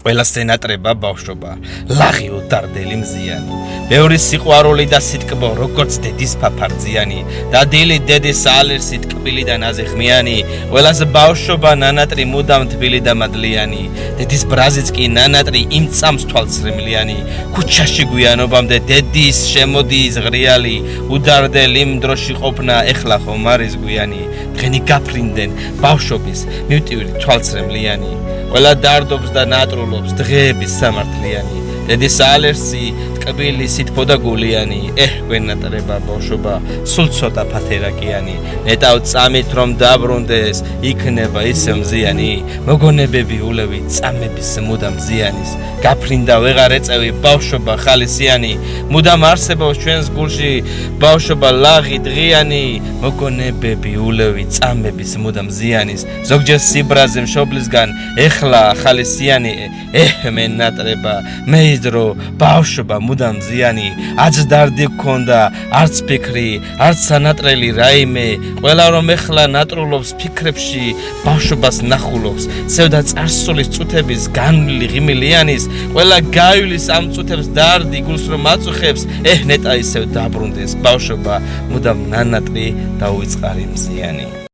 ყველას ენატრება ბავშვობა, ლაღი უდარდელი მზიანი. ბევრი სიყვარული და სიტკბო, როგორც დედის ფაფარძიანი, და დილით დედის ალერსით კბილი და ნაზეხმიანი, ყველას ბავშვობა ნანატრი მუდამ თბილი და მადლიანი. დედის ბრაზიც კი ნანატრი იმ წამს თვალცრემლიანი, ქუჩაში გვიანობამდე დედის შემოდის ღრიალი, უდარდელი იმ დროში ყოფნა ეხლა ხომ არის გვიანი. დღენი გაფრინდენ ბავშვობის მივტივრი თვალცრემლიანი. ყველა დარდობს და ნატრულობს დღეების სამართლიანი. დედის ალერსი ტკბილი სითბო და გულიანი. გვენატრება ბავშვობა სულ ცოტა ფათერაკიანი. ნეტავ წამით რომ დაბრუნდეს იქნება ისე მზიანი. მოგონებები ულევი წამების მუდამ ზიანის. გაფრინდა ვეღარ ეწევი ბავშვობა ხალისიანი. მუდამ არსებობს ჩვენს გულში ბავშვობა ლაღი დღიანი. მოგონებები ულევი წამების მუდამ ზიანის. ზოგჯერ სიბრაზე მშობლისგან ეხლა ხალისიანი. მენატრება მეიდრო ბავშვობა მუდამ ზიანი. აც დარდი გქონდა არც ფიქრი არც სანატრელი რაიმე. ყველა რომ ეხლა ნატრულობს ფიქრებში ბავშვობას ნახულობს. სევდა წარსულის წუთების განვლილი ღიმილიანის. ყველა გაივლის ამ წუთებს დარდი გულს რომ აწუხებს. ნეტა ისევ დაბრუნდეს ბავშვობა მუდამ ნანატრი და უიწყარი მზიანი.